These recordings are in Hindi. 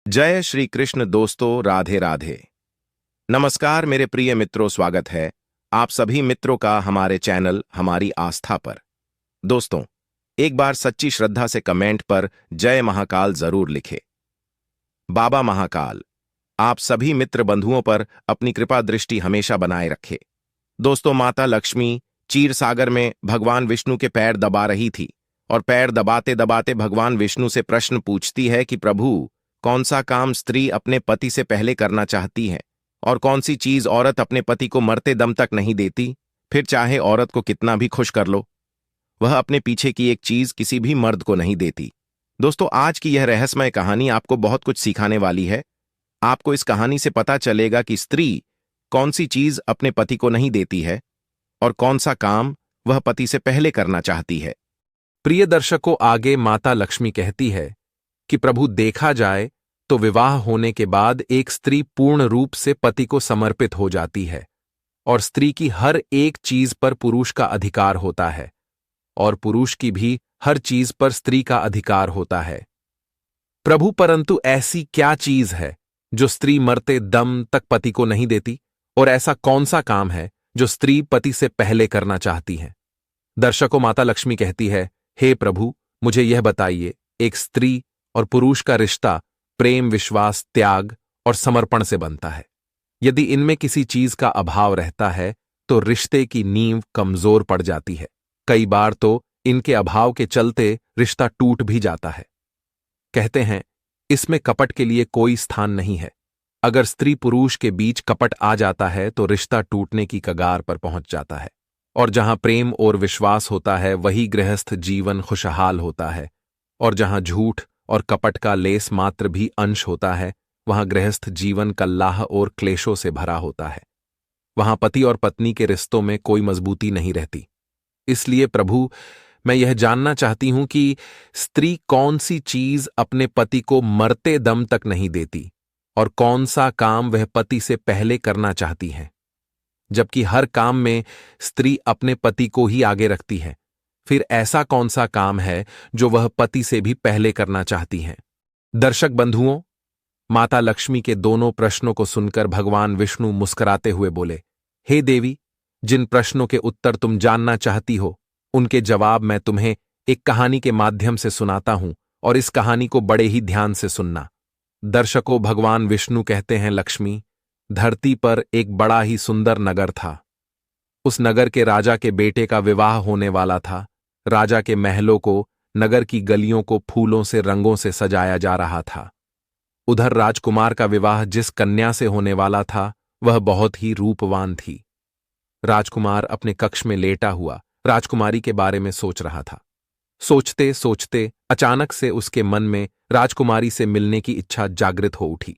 जय श्री कृष्ण दोस्तों, राधे राधे। नमस्कार मेरे प्रिय मित्रों, स्वागत है आप सभी मित्रों का हमारे चैनल हमारी आस्था पर। दोस्तों, एक बार सच्ची श्रद्धा से कमेंट पर जय महाकाल जरूर लिखे। बाबा महाकाल आप सभी मित्र बंधुओं पर अपनी कृपा दृष्टि हमेशा बनाए रखे। दोस्तों, माता लक्ष्मी क्षीर सागर में भगवान विष्णु के पैर दबा रही थी और पैर दबाते दबाते भगवान विष्णु से प्रश्न पूछती है कि प्रभु, कौन सा काम स्त्री अपने पति से पहले करना चाहती है और कौन सी चीज औरत अपने पति को मरते दम तक नहीं देती, फिर चाहे औरत को कितना भी खुश कर लो, वह अपने पीछे की एक चीज किसी भी मर्द को नहीं देती। दोस्तों, आज की यह रहस्यमय कहानी आपको बहुत कुछ सिखाने वाली है। आपको इस कहानी से पता चलेगा कि स्त्री कौन सी चीज अपने पति को नहीं देती है और कौन सा काम वह पति से पहले करना चाहती है। प्रिय दर्शकों, आगे माता लक्ष्मी कहती है कि प्रभु, देखा जाए तो विवाह होने के बाद एक स्त्री पूर्ण रूप से पति को समर्पित हो जाती है और स्त्री की हर एक चीज पर पुरुष का अधिकार होता है और पुरुष की भी हर चीज पर स्त्री का अधिकार होता है। प्रभु, परंतु ऐसी क्या चीज है जो स्त्री मरते दम तक पति को नहीं देती, और ऐसा कौन सा काम है जो स्त्री पति से पहले करना चाहती है? दर्शकों, माता लक्ष्मी कहती है, हे प्रभु, मुझे यह बताइए, एक स्त्री और पुरुष का रिश्ता प्रेम, विश्वास, त्याग और समर्पण से बनता है। यदि इनमें किसी चीज का अभाव रहता है तो रिश्ते की नींव कमजोर पड़ जाती है। कई बार तो इनके अभाव के चलते रिश्ता टूट भी जाता है। कहते हैं, इसमें कपट के लिए कोई स्थान नहीं है। अगर स्त्री पुरुष के बीच कपट आ जाता है तो रिश्ता टूटने की कगार पर पहुंच जाता है, और जहां प्रेम और विश्वास होता है वही गृहस्थ जीवन खुशहाल होता है, और जहां झूठ और कपट का लेस मात्र भी अंश होता है वहां गृहस्थ जीवन कल्लाह और क्लेशों से भरा होता है। वहां पति और पत्नी के रिश्तों में कोई मजबूती नहीं रहती। इसलिए प्रभु, मैं यह जानना चाहती हूं कि स्त्री कौन सी चीज अपने पति को मरते दम तक नहीं देती और कौन सा काम वह पति से पहले करना चाहती है, जबकि हर काम में स्त्री अपने पति को ही आगे रखती है। फिर ऐसा कौन सा काम है जो वह पति से भी पहले करना चाहती हैं? दर्शक बंधुओं, माता लक्ष्मी के दोनों प्रश्नों को सुनकर भगवान विष्णु मुस्कुराते हुए बोले, हे देवी, जिन प्रश्नों के उत्तर तुम जानना चाहती हो उनके जवाब मैं तुम्हें एक कहानी के माध्यम से सुनाता हूं, और इस कहानी को बड़े ही ध्यान से सुनना। दर्शकों, भगवान विष्णु कहते हैं, लक्ष्मी, धरती पर एक बड़ा ही सुंदर नगर था। उस नगर के राजा के बेटे का विवाह होने वाला था। राजा के महलों को, नगर की गलियों को फूलों से, रंगों से सजाया जा रहा था। उधर राजकुमार का विवाह जिस कन्या से होने वाला था वह बहुत ही रूपवान थी। राजकुमार अपने कक्ष में लेटा हुआ राजकुमारी के बारे में सोच रहा था। सोचते सोचते अचानक से उसके मन में राजकुमारी से मिलने की इच्छा जागृत हो उठी।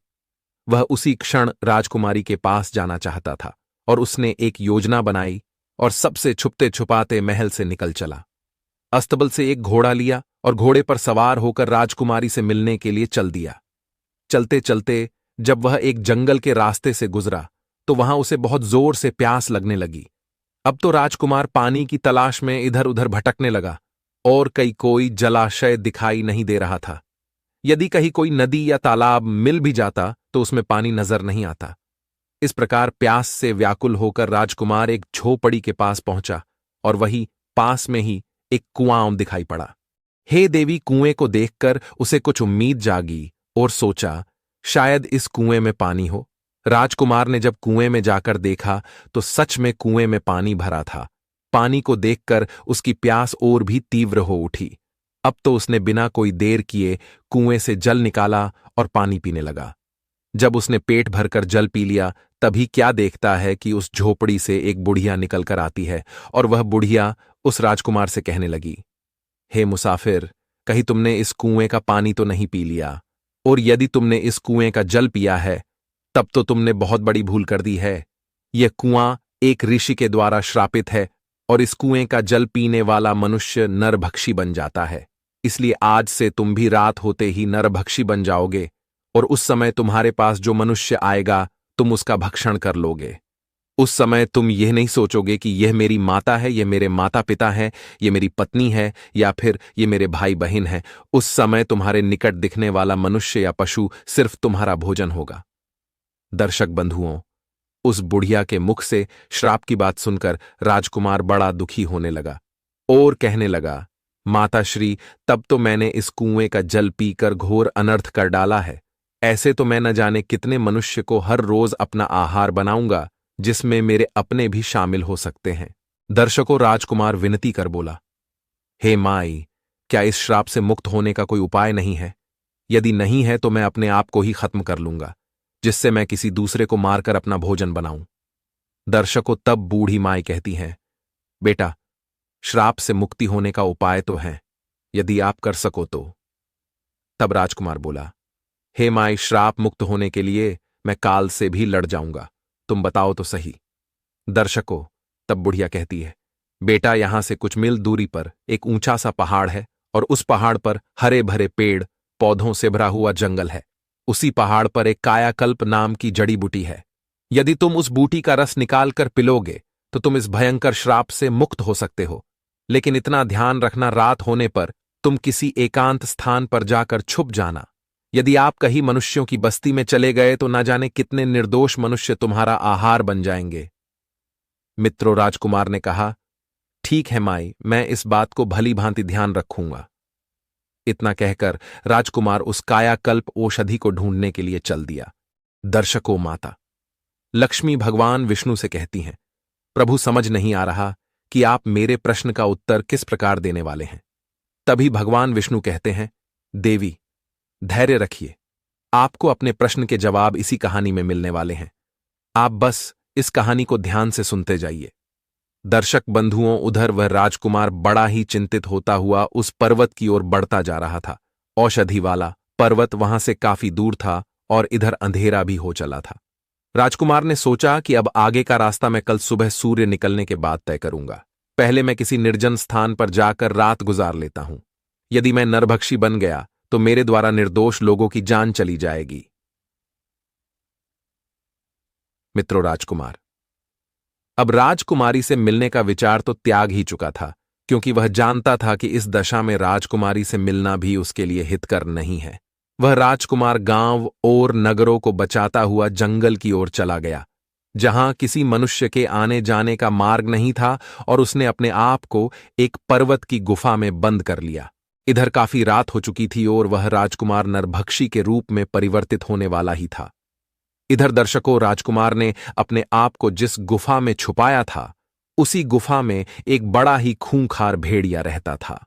वह उसी क्षण राजकुमारी के पास जाना चाहता था और उसने एक योजना बनाई और सबसे छुपते छुपाते महल से निकल चला। अस्तबल से एक घोड़ा लिया और घोड़े पर सवार होकर राजकुमारी से मिलने के लिए चल दिया। चलते चलते जब वह एक जंगल के रास्ते से गुजरा तो वहां उसे बहुत जोर से प्यास लगने लगी। अब तो राजकुमार पानी की तलाश में इधर उधर भटकने लगा और कोई जलाशय दिखाई नहीं दे रहा था। यदि कहीं कोई नदी या तालाब मिल भी जाता तो उसमें पानी नजर नहीं आता। इस प्रकार प्यास से व्याकुल होकर राजकुमार एक झोपड़ी के पास पहुंचा और वही पास में ही एक कुआं दिखाई पड़ा। हे देवी, कुएं को देखकर उसे कुछ उम्मीद जागी और सोचा, शायद इस कुएं में पानी हो। राजकुमार ने जब कुएं में जाकर देखा तो सच में कुएं में पानी भरा था। पानी को देखकर उसकी प्यास और भी तीव्र हो उठी। अब तो उसने बिना कोई देर किए कुएं से जल निकाला और पानी पीने लगा। जब उसने पेट भरकर जल पी लिया तभी क्या देखता है कि उस झोपड़ी से एक बुढ़िया निकल कर आती है और वह बुढ़िया उस राजकुमार से कहने लगी, हे मुसाफिर, कहीं तुमने इस कुएं का पानी तो नहीं पी लिया? और यदि तुमने इस कुएं का जल पिया है तब तो तुमने बहुत बड़ी भूल कर दी है। यह कुआं एक ऋषि के द्वारा श्रापित है और इस कुएं का जल पीने वाला मनुष्य नरभक्षी बन जाता है। इसलिए आज से तुम भी रात होते ही नरभक्षी बन जाओगे और उस समय तुम्हारे पास जो मनुष्य आएगा तुम उसका भक्षण कर लोगे। उस समय तुम यह नहीं सोचोगे कि यह मेरी माता है, यह मेरे माता पिता है, यह मेरी पत्नी है या फिर ये मेरे भाई बहन है। उस समय तुम्हारे निकट दिखने वाला मनुष्य या पशु सिर्फ तुम्हारा भोजन होगा। दर्शक बंधुओं, उस बुढ़िया के मुख से श्राप की बात सुनकर राजकुमार बड़ा दुखी होने लगा और कहने लगा, माता श्री, तब तो मैंने इस कुएं का जल पीकर घोर अनर्थ कर डाला है। ऐसे तो मैं न जाने कितने मनुष्य को हर रोज अपना आहार बनाऊंगा, जिसमें मेरे अपने भी शामिल हो सकते हैं। दर्शकों, राजकुमार विनती कर बोला, हे माई, क्या इस श्राप से मुक्त होने का कोई उपाय नहीं है? यदि नहीं है तो मैं अपने आप को ही खत्म कर लूंगा, जिससे मैं किसी दूसरे को मारकर अपना भोजन बनाऊं। दर्शकों, तब बूढ़ी माई कहती हैं, बेटा, श्राप से मुक्ति होने का उपाय तो है, यदि आप कर सको तो। तब राजकुमार बोला, हे माई, श्राप मुक्त होने के लिए मैं काल से भी लड़ जाऊंगा, तुम बताओ तो सही। दर्शकों, तब बुढ़िया कहती है, बेटा, यहां से कुछ मील दूरी पर एक ऊंचा सा पहाड़ है और उस पहाड़ पर हरे भरे पेड़ पौधों से भरा हुआ जंगल है। उसी पहाड़ पर एक कायाकल्प नाम की जड़ी बूटी है। यदि तुम उस बूटी का रस निकाल कर पिलोगे तो तुम इस भयंकर श्राप से मुक्त हो सकते हो। लेकिन इतना ध्यान रखना, रात होने पर तुम किसी एकांत स्थान पर जाकर छुप जाना। यदि आप कहीं मनुष्यों की बस्ती में चले गए तो ना जाने कितने निर्दोष मनुष्य तुम्हारा आहार बन जाएंगे। मित्रों, राजकुमार ने कहा, ठीक है माई, मैं इस बात को भली भांति ध्यान रखूंगा। इतना कहकर राजकुमार उस कायाकल्प औषधि को ढूंढने के लिए चल दिया। दर्शकों, माता लक्ष्मी भगवान विष्णु से कहती हैं, प्रभु, समझ नहीं आ रहा कि आप मेरे प्रश्न का उत्तर किस प्रकार देने वाले हैं। तभी भगवान विष्णु कहते हैं, देवी, धैर्य रखिए, आपको अपने प्रश्न के जवाब इसी कहानी में मिलने वाले हैं। आप बस इस कहानी को ध्यान से सुनते जाइए। दर्शक बंधुओं, उधर वह राजकुमार बड़ा ही चिंतित होता हुआ उस पर्वत की ओर बढ़ता जा रहा था। औषधि वाला पर्वत वहां से काफी दूर था और इधर अंधेरा भी हो चला था। राजकुमार ने सोचा कि अब आगे का रास्ता मैं कल सुबह सूर्य निकलने के बाद तय करूंगा। पहले मैं किसी निर्जन स्थान पर जाकर रात गुजार लेता हूं। यदि मैं नरभक्षी बन गया तो मेरे द्वारा निर्दोष लोगों की जान चली जाएगी। मित्रों, राजकुमार अब राजकुमारी से मिलने का विचार तो त्याग ही चुका था, क्योंकि वह जानता था कि इस दशा में राजकुमारी से मिलना भी उसके लिए हितकर नहीं है। वह राजकुमार गांव और नगरों को बचाता हुआ जंगल की ओर चला गया, जहां किसी मनुष्य के आने जाने का मार्ग नहीं था, और उसने अपने आप को एक पर्वत की गुफा में बंद कर लिया। इधर काफी रात हो चुकी थी और वह राजकुमार नरभक्षी के रूप में परिवर्तित होने वाला ही था। इधर दर्शकों, राजकुमार ने अपने आप को जिस गुफा में छुपाया था, उसी गुफा में एक बड़ा ही खूंखार भेड़िया रहता था,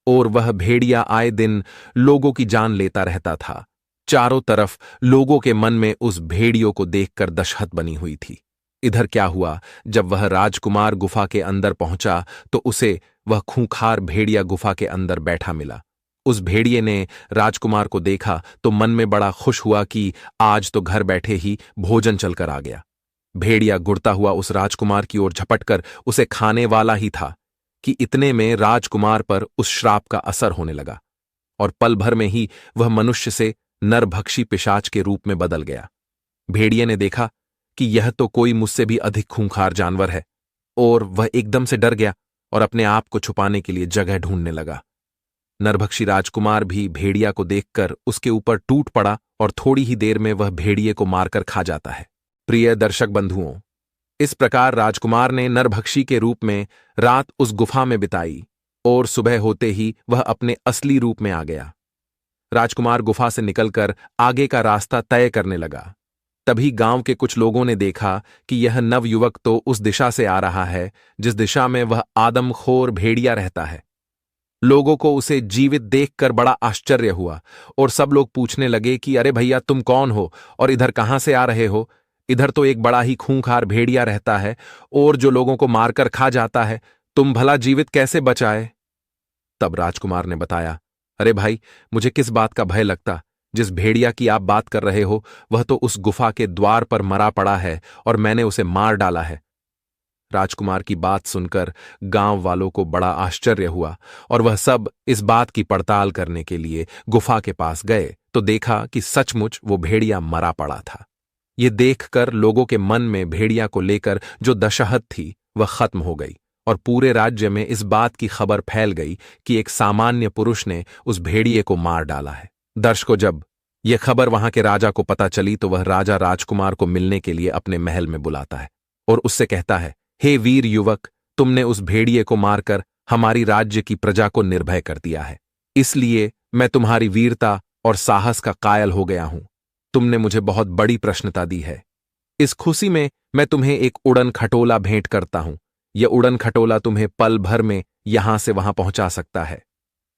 और वह भेड़िया आए दिन लोगों की जान लेता रहता था। चारों तरफ लोगों के मन में उस भेड़ियों को देखकर दशहत बनी हुई थी। इधर क्या हुआ, जब वह राजकुमार गुफा के अंदर पहुंचा तो उसे वह खूंखार भेड़िया गुफा के अंदर बैठा मिला। उस भेड़िए ने राजकुमार को देखा तो मन में बड़ा खुश हुआ कि आज तो घर बैठे ही भोजन चलकर आ गया। भेड़िया गुड़ता हुआ उस राजकुमार की ओर झपटकर उसे खाने वाला ही था कि इतने में राजकुमार पर उस श्राप का असर होने लगा, और पल भर में ही वह मनुष्य से नरभक्षी पिशाच के रूप में बदल गया। भेड़िए ने देखा कि यह तो कोई मुझसे भी अधिक खूंखार जानवर है, और वह एकदम से डर गया और अपने आप को छुपाने के लिए जगह ढूंढने लगा। नरभक्षी राजकुमार भी भेड़िया को देखकर उसके ऊपर टूट पड़ा, और थोड़ी ही देर में वह भेड़िए को मारकर खा जाता है। प्रिय दर्शक बंधुओं, इस प्रकार राजकुमार ने नरभक्षी के रूप में रात उस गुफा में बिताई, और सुबह होते ही वह अपने असली रूप में आ गया। राजकुमार गुफा से निकलकर आगे का रास्ता तय करने लगा। तभी गांव के कुछ लोगों ने देखा कि यह नवयुवक तो उस दिशा से आ रहा है जिस दिशा में वह आदमखोर भेड़िया रहता है। लोगों को उसे जीवित देखकर बड़ा आश्चर्य हुआ, और सब लोग पूछने लगे कि अरे भैया, तुम कौन हो और इधर कहां से आ रहे हो? इधर तो एक बड़ा ही खूंखार भेड़िया रहता है और जो लोगों को मारकर खा जाता है, तुम भला जीवित कैसे बचाए? तब राजकुमार ने बताया, अरे भाई, मुझे किस बात का भय लगता? जिस भेड़िया की आप बात कर रहे हो वह तो उस गुफा के द्वार पर मरा पड़ा है और मैंने उसे मार डाला है। राजकुमार की बात सुनकर गांव वालों को बड़ा आश्चर्य हुआ, और वह सब इस बात की पड़ताल करने के लिए गुफा के पास गए तो देखा कि सचमुच वो भेड़िया मरा पड़ा था। ये देखकर लोगों के मन में भेड़िया को लेकर जो दशहत थी वह खत्म हो गई और पूरे राज्य में इस बात की खबर फैल गई कि एक सामान्य पुरुष ने उस भेड़िए को मार डाला है। दर्शकों, जब यह खबर वहां के राजा को पता चली तो वह राजा राजकुमार को मिलने के लिए अपने महल में बुलाता है और उससे कहता है, हे वीर युवक, तुमने उस भेड़िए को मारकर हमारी राज्य की प्रजा को निर्भय कर दिया है, इसलिए मैं तुम्हारी वीरता और साहस का कायल हो गया हूं। तुमने मुझे बहुत बड़ी प्रसन्नता दी है। इस खुशी में मैं तुम्हें एक उड़न खटोला भेंट करता हूं। यह उड़न खटोला तुम्हें पल भर में यहां से वहां पहुंचा सकता है।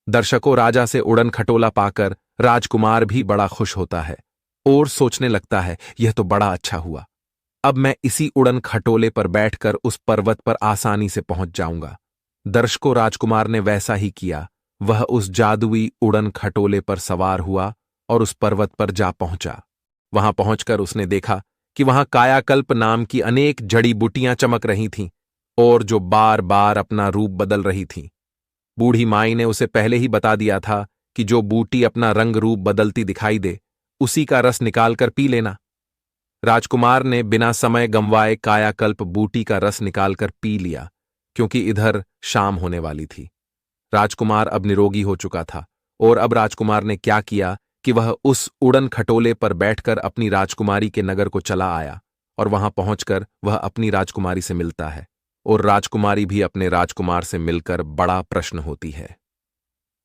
दर्शकों, राजा से उड़न खटोला पाकर राजकुमार भी बड़ा खुश होता है और सोचने लगता है, यह तो बड़ा अच्छा हुआ। अब मैं इसी उड़न खटोले पर बैठकर उस पर्वत पर आसानी से पहुंच जाऊंगा। दर्शकों, राजकुमार ने वैसा ही किया। वह उस जादुई उड़न खटोले पर सवार हुआ और उस पर्वत पर जा पहुंचा। वहां पहुंचकर उसने देखा कि वहां कायाकल्प नाम की अनेक जड़ी बूटियां चमक रही थीं और जो बार बार अपना रूप बदल रही थीं। बूढ़ी माई ने उसे पहले ही बता दिया था कि जो बूटी अपना रंग रूप बदलती दिखाई दे, उसी का रस निकालकर पी लेना। राजकुमार ने बिना समय गंवाए कायाकल्प बूटी का रस निकालकर पी लिया, क्योंकि इधर शाम होने वाली थी। राजकुमार अब निरोगी हो चुका था और अब राजकुमार ने क्या किया कि वह उस उड़न खटोले पर बैठकर अपनी राजकुमारी के नगर को चला आया और वहां पहुंचकर वह अपनी राजकुमारी से मिलता है और राजकुमारी भी अपने राजकुमार से मिलकर बड़ा प्रश्न होती है।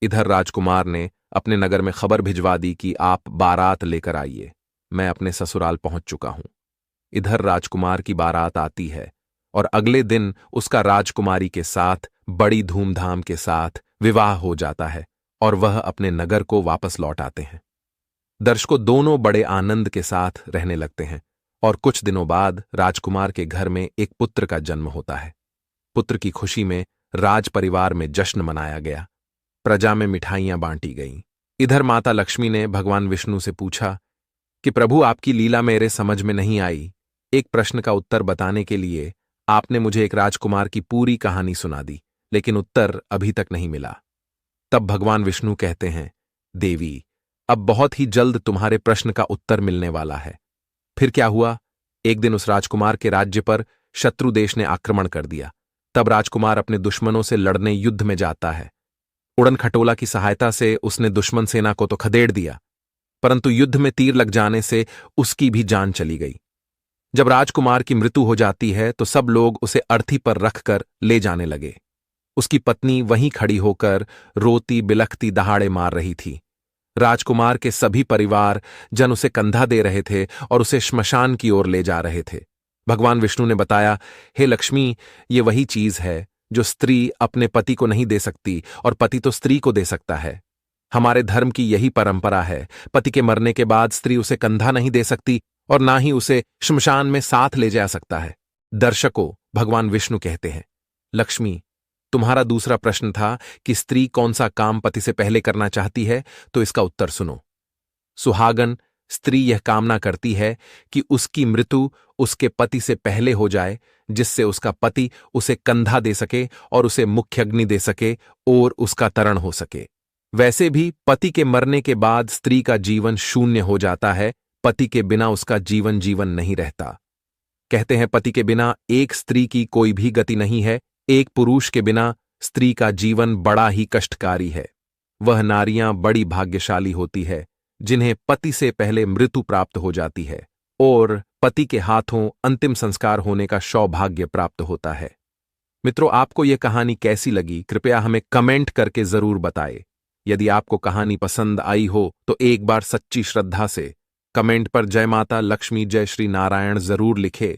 इधर राजकुमार ने अपने नगर में खबर भिजवा दी कि आप बारात लेकर आइए, मैं अपने ससुराल पहुंच चुका हूं। इधर राजकुमार की बारात आती है और अगले दिन उसका राजकुमारी के साथ बड़ी धूमधाम के साथ विवाह हो जाता है और वह अपने नगर को वापस लौट आते हैं। दर्शकों, दोनों बड़े आनंद के साथ रहने लगते हैं और कुछ दिनों बाद राजकुमार के घर में एक पुत्र का जन्म होता है। पुत्र की खुशी में राज परिवार में जश्न मनाया गया, प्रजा में मिठाइयां बांटी गईं। इधर माता लक्ष्मी ने भगवान विष्णु से पूछा कि प्रभु, आपकी लीला मेरे समझ में नहीं आई। एक प्रश्न का उत्तर बताने के लिए आपने मुझे एक राजकुमार की पूरी कहानी सुना दी, लेकिन उत्तर अभी तक नहीं मिला। तब भगवान विष्णु कहते हैं, देवी, अब बहुत ही जल्द तुम्हारे प्रश्न का उत्तर मिलने वाला है। फिर क्या हुआ? एक दिन उस राजकुमार के राज्य पर शत्रु देश ने आक्रमण कर दिया। तब राजकुमार अपने दुश्मनों से लड़ने युद्ध में जाता है। उड़न खटोला की सहायता से उसने दुश्मन सेना को तो खदेड़ दिया, परंतु युद्ध में तीर लग जाने से उसकी भी जान चली गई। जब राजकुमार की मृत्यु हो जाती है तो सब लोग उसे अर्थी पर रखकर ले जाने लगे। उसकी पत्नी वहीं खड़ी होकर रोती बिलखती दहाड़े मार रही थी। राजकुमार के सभी परिवार जन उसे कंधा दे रहे थे और उसे श्मशान की ओर ले जा रहे थे। भगवान विष्णु ने बताया, हे लक्ष्मी, ये वही चीज है जो स्त्री अपने पति को नहीं दे सकती और पति तो स्त्री को दे सकता है। हमारे धर्म की यही परंपरा है। पति के मरने के बाद स्त्री उसे कंधा नहीं दे सकती और ना ही उसे श्मशान में साथ ले जा सकता है। दर्शकों, भगवान विष्णु कहते हैं, लक्ष्मी, तुम्हारा दूसरा प्रश्न था कि स्त्री कौन सा काम पति से पहले करना चाहती है, तो इसका उत्तर सुनो। सुहागन स्त्री यह कामना करती है कि उसकी मृत्यु उसके पति से पहले हो जाए, जिससे उसका पति उसे कंधा दे सके और उसे मुख्य अग्नि दे सके और उसका तरण हो सके। वैसे भी पति के मरने के बाद स्त्री का जीवन शून्य हो जाता है। पति के बिना उसका जीवन नहीं रहता। कहते हैं, पति के बिना एक स्त्री की कोई भी गति नहीं है। एक पुरुष के बिना स्त्री का जीवन बड़ा ही कष्टकारी है। वह नारियां बड़ी भाग्यशाली होती है जिन्हें पति से पहले मृत्यु प्राप्त हो जाती है और पति के हाथों अंतिम संस्कार होने का सौभाग्य प्राप्त होता है। मित्रों, आपको यह कहानी कैसी लगी, कृपया हमें कमेंट करके जरूर बताएं। यदि आपको कहानी पसंद आई हो तो एक बार सच्ची श्रद्धा से कमेंट पर जय माता लक्ष्मी, जय श्री नारायण जरूर लिखें